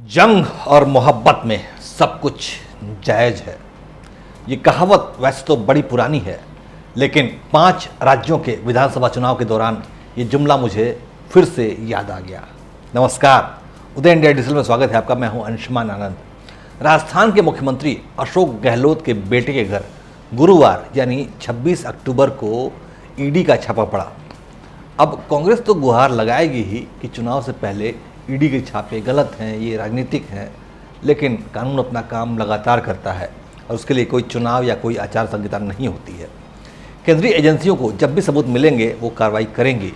जंग और मोहब्बत में सब कुछ जायज़ है। ये कहावत वैसे तो बड़ी पुरानी है, लेकिन 5 राज्यों के विधानसभा चुनाव के दौरान ये जुमला मुझे फिर से याद आ गया। नमस्कार, उदय इंडिया डिजिटल में स्वागत है आपका। मैं हूं अंशुमान आनंद। राजस्थान के मुख्यमंत्री अशोक गहलोत के बेटे के घर गुरुवार यानी 26 अक्टूबर को ईडी का छापा पड़ा। अब कांग्रेस तो गुहार लगाएगी ही कि चुनाव से पहले ईडी के छापे गलत हैं, ये राजनीतिक हैं, लेकिन कानून अपना काम लगातार करता है और उसके लिए कोई चुनाव या कोई आचार संहिता नहीं होती है। केंद्रीय एजेंसियों को जब भी सबूत मिलेंगे वो कार्रवाई करेंगी,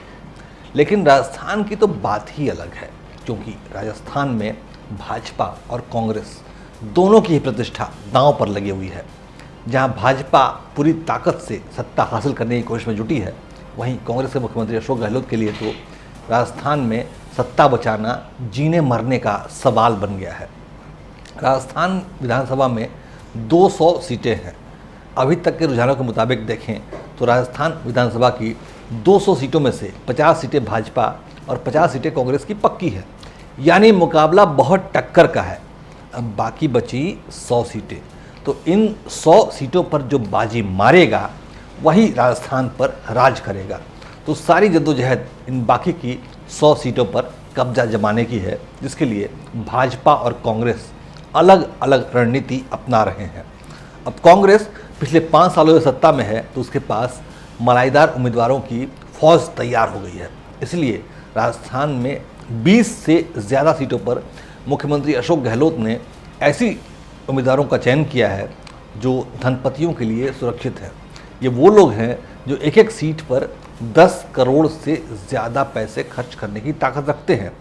लेकिन राजस्थान की तो बात ही अलग है, क्योंकि राजस्थान में भाजपा और कांग्रेस दोनों की ही प्रतिष्ठा दांव पर लगी हुई है। जहां भाजपा पूरी ताकत से सत्ता हासिल करने की कोशिश में जुटी है, वहीं कांग्रेस के मुख्यमंत्री अशोक गहलोत के लिए तो राजस्थान में सत्ता बचाना जीने मरने का सवाल बन गया है। राजस्थान विधानसभा में 200 सीटें हैं। अभी तक के रुझानों के मुताबिक देखें तो राजस्थान विधानसभा की 200 सीटों में से 50 सीटें भाजपा और 50 सीटें कांग्रेस की पक्की है, यानी मुकाबला बहुत टक्कर का है। अब बाकी बची 100 सीटें, तो इन 100 सीटों पर जो बाजी मारेगा वही राजस्थान पर राज करेगा। तो सारी जद्दोजहद इन बाकी की 100 सीटों पर कब्जा जमाने की है, जिसके लिए भाजपा और कांग्रेस अलग अलग रणनीति अपना रहे हैं। अब कांग्रेस पिछले 5 सालों से सत्ता में है, तो उसके पास मलाईदार उम्मीदवारों की फौज तैयार हो गई है। इसलिए राजस्थान में 20 से ज़्यादा सीटों पर मुख्यमंत्री अशोक गहलोत ने ऐसी उम्मीदवारों का चयन किया है जो धनपतियों के लिए सुरक्षित है। ये वो लोग हैं जो एक एक सीट पर 10 करोड़ से ज़्यादा पैसे खर्च करने की ताकत रखते हैं।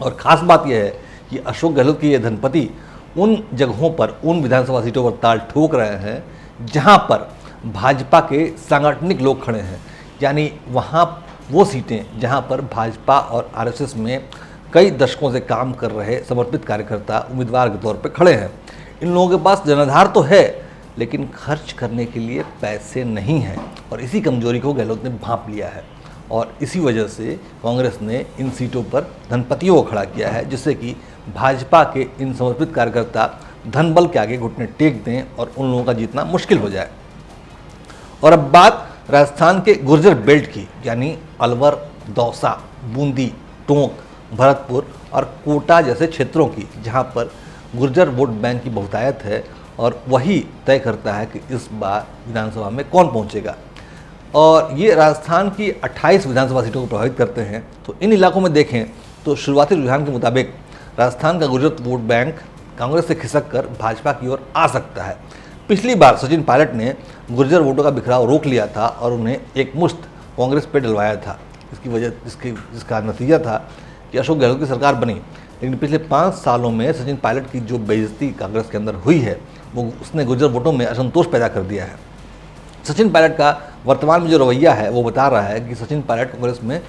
और ख़ास बात यह है कि अशोक गहलोत के ये धनपति उन जगहों पर, उन विधानसभा सीटों पर ताल ठोक रहे हैं जहां पर भाजपा के सांगठनिक लोग खड़े हैं, यानी वहां वो सीटें जहां पर भाजपा और आरएसएस में कई दशकों से काम कर रहे समर्पित कार्यकर्ता उम्मीदवार के तौर पर खड़े हैं। इन लोगों के पास जनाधार तो है, लेकिन खर्च करने के लिए पैसे नहीं हैं, और इसी कमजोरी को गहलोत ने भांप लिया है। और इसी वजह से कांग्रेस ने इन सीटों पर धनपतियों को खड़ा किया है, जिससे कि भाजपा के इन समर्पित कार्यकर्ता धनबल के आगे घुटने टेक दें और उन लोगों का जीतना मुश्किल हो जाए। और अब बात राजस्थान के गुर्जर बेल्ट की, यानी अलवर, दौसा, बूंदी, टोंक, भरतपुर और कोटा जैसे क्षेत्रों की, जहां पर गुर्जर वोट बैंक की बहुतायत है और वही तय करता है कि इस बार विधानसभा में कौन पहुंचेगा। और ये राजस्थान की 28 विधानसभा सीटों को प्रभावित करते हैं। तो इन इलाकों में देखें तो शुरुआती रुझान के मुताबिक राजस्थान का गुर्जर वोट बैंक कांग्रेस से खिसक कर भाजपा की ओर आ सकता है। पिछली बार सचिन पायलट ने गुर्जर वोटों का बिखराव रोक लिया था और उन्हें एक मुश्त कांग्रेस पे डलवाया था। इसकी वजह जिसका नतीजा था कि अशोक गहलोत की सरकार बनी। लेकिन पिछले 5 सालों में सचिन पायलट की जो बेइज्जती कांग्रेस के अंदर हुई है, वो उसने गुर्जर वोटों में असंतोष पैदा कर दिया है। सचिन पायलट का वर्तमान में जो रवैया है वो बता रहा है कि सचिन पायलट कांग्रेस में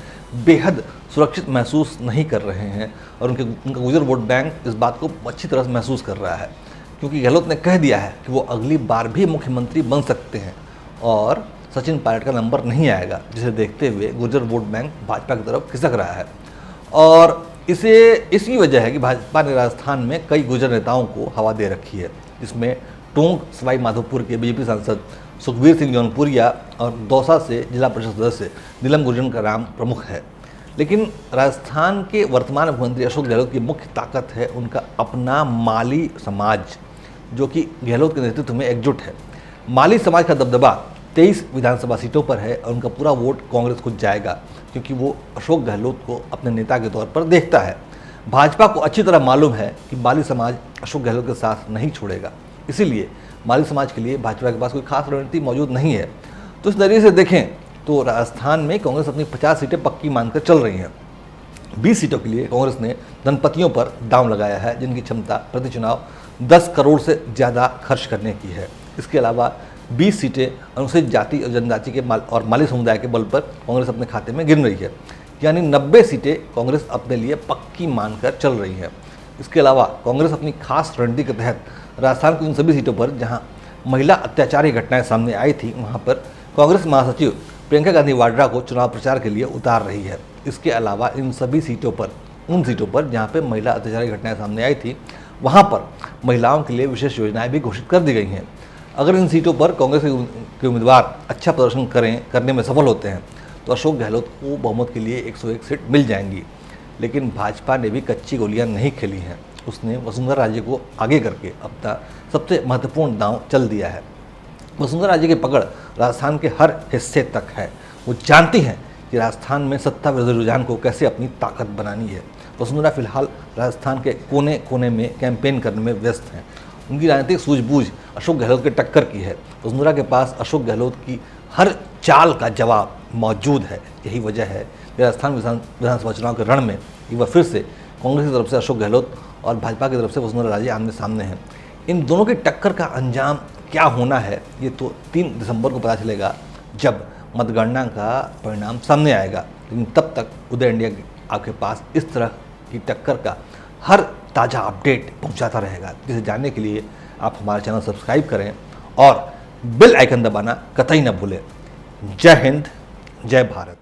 बेहद सुरक्षित महसूस नहीं कर रहे हैं, और उनका गुर्जर वोट बैंक इस बात को अच्छी तरह से महसूस कर रहा है, क्योंकि गहलोत ने कह दिया है कि वो अगली बार भी मुख्यमंत्री बन सकते हैं और सचिन पायलट का नंबर नहीं आएगा, जिसे देखते हुए गुर्जर वोट बैंक भाजपा की तरफ खिसक रहा है। और इसी वजह है कि भाजपा ने राजस्थान में कई गुर्जर नेताओं को हवा दे रखी है, जिसमें टोंक सवाई माधोपुर के बीजेपी सांसद सुखबीर सिंह जौनपुरिया और दौसा से जिला परिषद सदस्य नीलम गुर्जर का नाम प्रमुख है। लेकिन राजस्थान के वर्तमान मुख्यमंत्री अशोक गहलोत की मुख्य ताकत है उनका अपना माली समाज, जो कि गहलोत के नेतृत्व में एकजुट है। माली समाज का दबदबा 23 विधानसभा सीटों पर है और उनका पूरा वोट कांग्रेस को जाएगा, क्योंकि वो अशोक गहलोत को अपने नेता के तौर पर देखता है। भाजपा को अच्छी तरह मालूम है कि माली समाज अशोक गहलोत के साथ नहीं छोड़ेगा, इसीलिए माली समाज के लिए भाजपा के पास कोई खास रणनीति मौजूद नहीं है। तो इस नजरिए से देखें तो राजस्थान में कांग्रेस अपनी 50 सीटें पक्की मानकर चल रही हैं। 20 सीटों के लिए कांग्रेस ने धनपतियों पर दांव लगाया है, जिनकी क्षमता प्रति चुनाव 10 करोड़ से ज़्यादा खर्च करने की है। इसके अलावा 20 सीटें अनुसूचित जाति और जनजाति के और माली समुदाय के बल पर कांग्रेस अपने खाते में गिन रही है, यानी 90 सीटें कांग्रेस अपने लिए पक्की मानकर चल रही है। इसके अलावा कांग्रेस अपनी खास रणनीति के तहत राजस्थान की उन सभी सीटों पर जहां महिला अत्याचार की घटनाएं सामने आई थी, वहां पर कांग्रेस महासचिव प्रियंका गांधी वाड्रा को चुनाव प्रचार के लिए उतार रही है। इसके अलावा इन सभी सीटों पर उन सीटों पर जहाँ पे महिला अत्याचार की घटनाएं सामने आई थी, वहाँ पर महिलाओं के लिए विशेष योजनाएं भी घोषित कर दी गई हैं। अगर इन सीटों पर कांग्रेस के उम्मीदवार अच्छा प्रदर्शन करने में सफल होते हैं तो अशोक गहलोत को बहुमत के लिए 101 सीट मिल जाएंगी। लेकिन भाजपा ने भी कच्ची गोलियां नहीं खेली हैं। उसने वसुंधरा राजे को आगे करके अपना सबसे महत्वपूर्ण दांव चल दिया है। वसुंधरा राजे की पकड़ राजस्थान के हर हिस्से तक है। वो जानती हैं कि राजस्थान में सत्ता विरोधी रुझान को कैसे अपनी ताकत बनानी है। वसुंधरा फिलहाल राजस्थान के कोने कोने में कैंपेन करने में व्यस्त हैं। उनकी राजनीतिक सूझबूझ अशोक गहलोत के टक्कर की है। वसुंधरा के पास अशोक गहलोत की हर चाल का जवाब मौजूद है। यही वजह है कि राजस्थान विधानसभा चुनाव के रण में एक बार फिर से कांग्रेस की तरफ से अशोक गहलोत और भाजपा की तरफ से वसुंधरा राजे आमने सामने हैं। इन दोनों की टक्कर का अंजाम क्या होना है, ये तो 3 दिसंबर को पता चलेगा जब मतगणना का परिणाम सामने आएगा। लेकिन तब तक उदय इंडिया आपके पास इस तरह की टक्कर का हर ताज़ा अपडेट पहुंचाता रहेगा, जिसे जानने के लिए आप हमारा चैनल सब्सक्राइब करें और बेल आइकन दबाना कतई न भूलें। जय हिंद, जय भारत।